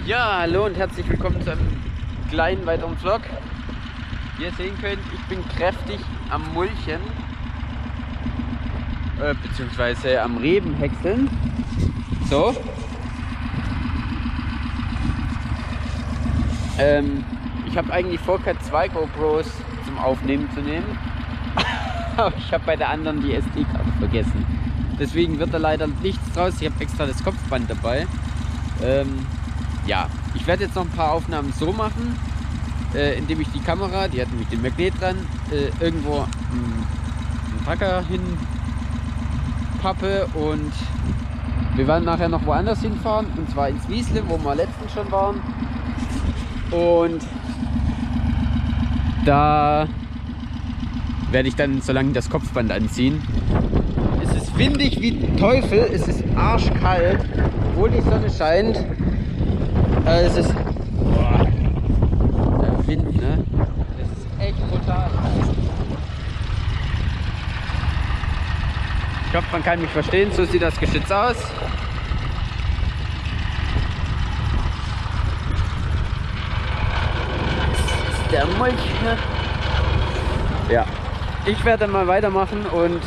Ja, hallo und herzlich willkommen zu einem kleinen weiteren Vlog. Wie ihr sehen könnt, ich bin kräftig am Mulchen, beziehungsweise am Reben häckseln. So. Ich habe eigentlich vor, zwei GoPros zum Aufnehmen zu nehmen, aber ich habe bei der anderen die SD-Karte vergessen. Deswegen wird da leider nichts draus. Ich habe extra das Kopfband dabei. Ja, ich werde jetzt noch ein paar Aufnahmen so machen, indem ich die Kamera, die hat nämlich den Magnet dran, irgendwo einen Tacker hinpappe und wir werden nachher noch woanders hinfahren, und zwar ins Wiesle, wo wir letztens schon waren. Und da werde ich dann so lange das Kopfband anziehen. Es ist windig wie Teufel, es ist arschkalt, obwohl die Sonne scheint. Es ist der Wind, ne? Das ist echt brutal. Ich hoffe, man kann mich verstehen. So sieht das Geschütz aus. Das ist der Mulch, ne? Ja, ich werde mal weitermachen und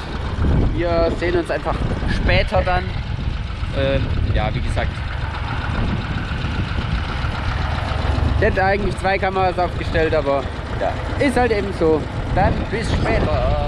wir sehen uns einfach später dann. Ja, wie gesagt. Ich hätte eigentlich zwei Kameras aufgestellt, aber ja, ist halt eben so. Dann bis später.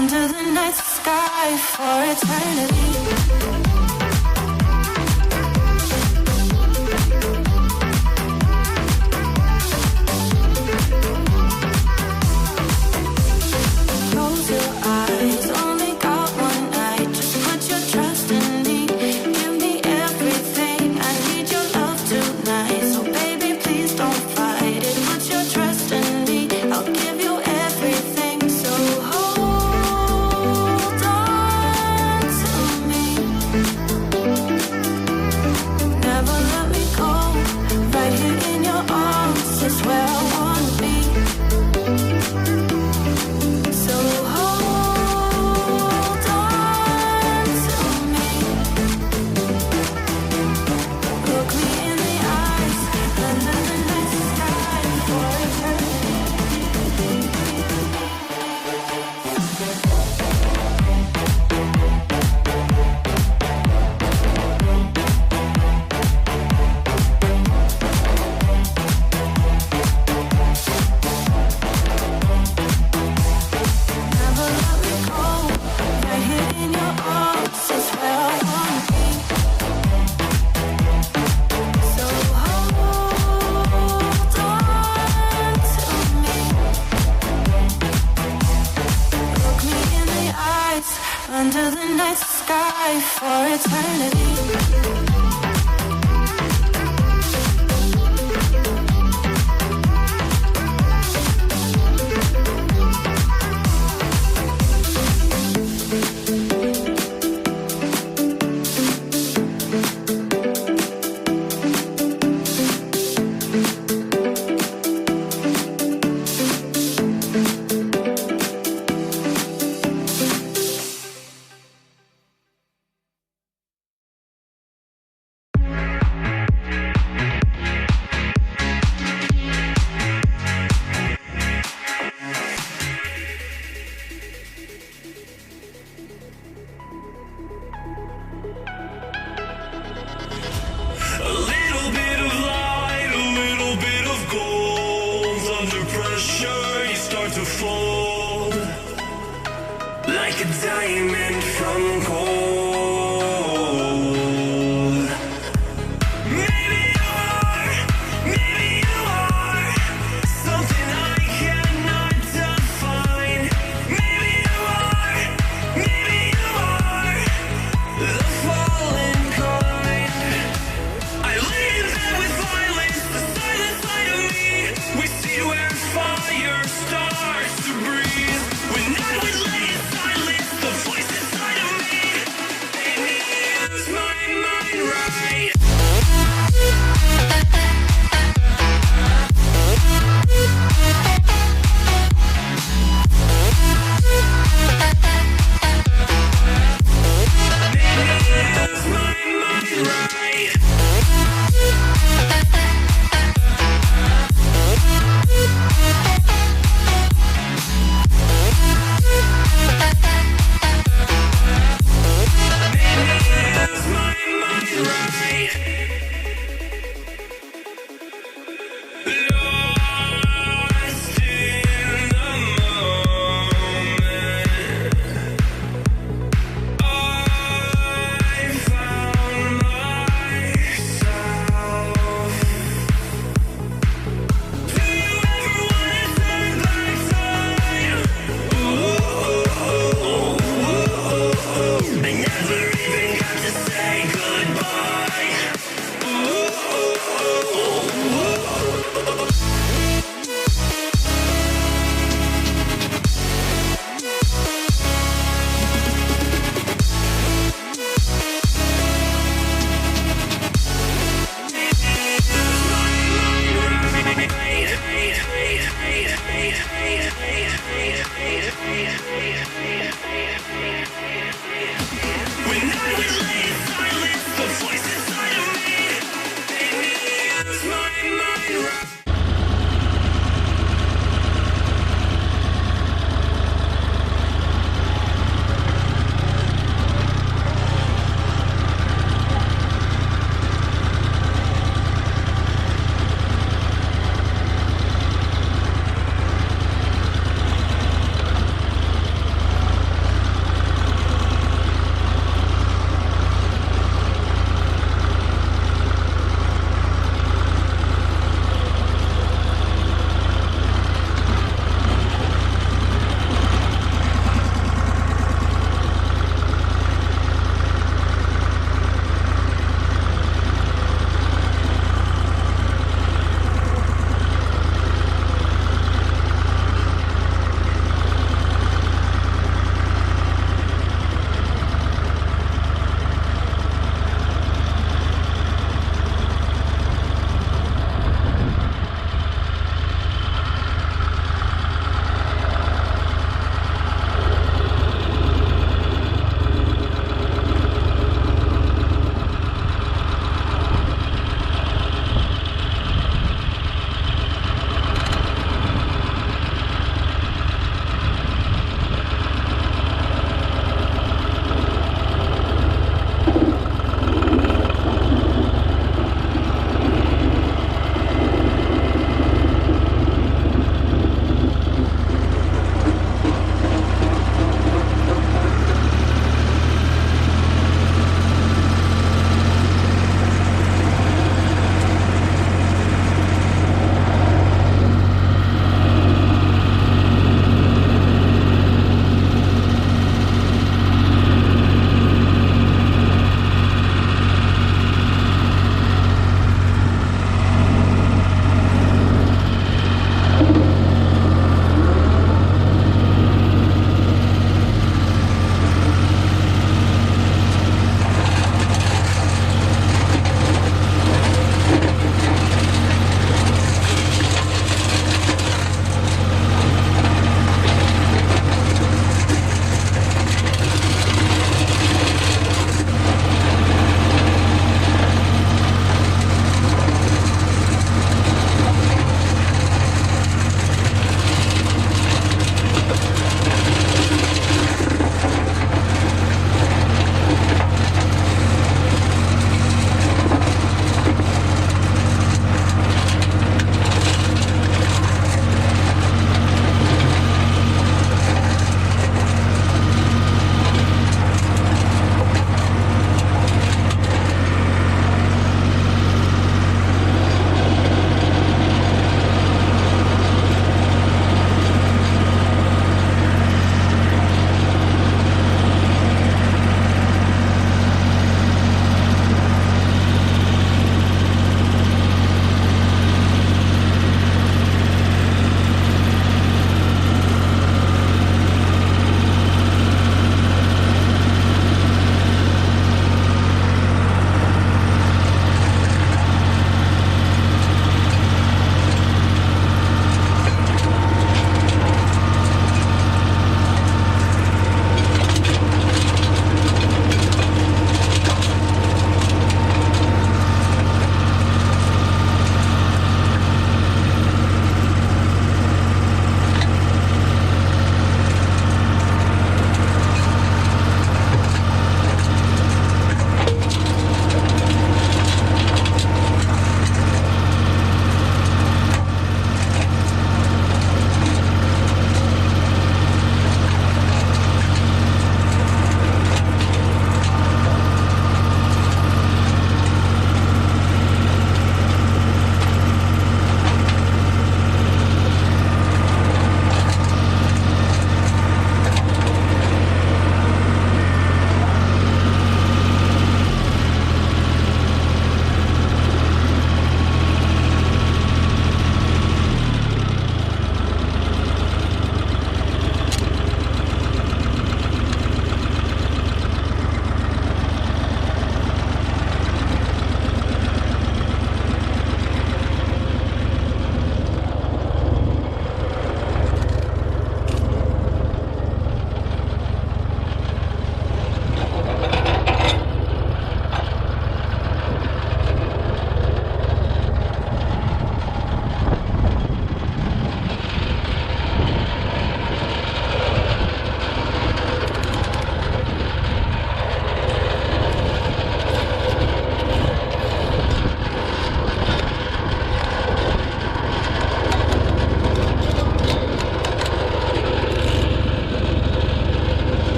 under the night sky for eternity. Close your eyes, only got one night. Just put your trust in me. Give me everything. I need your love tonight. So baby, please don't fight it. Put your trust in me. I'll give you everything. So hold on to me. Never let me go. Right here in your arms is where I wanna be. So hold on to me. Look me in the eyes, under the night sky for eternity. Never let me go. Right here in your arms is where I wanna be. So hold on to me. Look me in the eyes, under the night sky for eternity. A little bit of light, a little bit of gold. Under pressure, you start to fold like a diamond.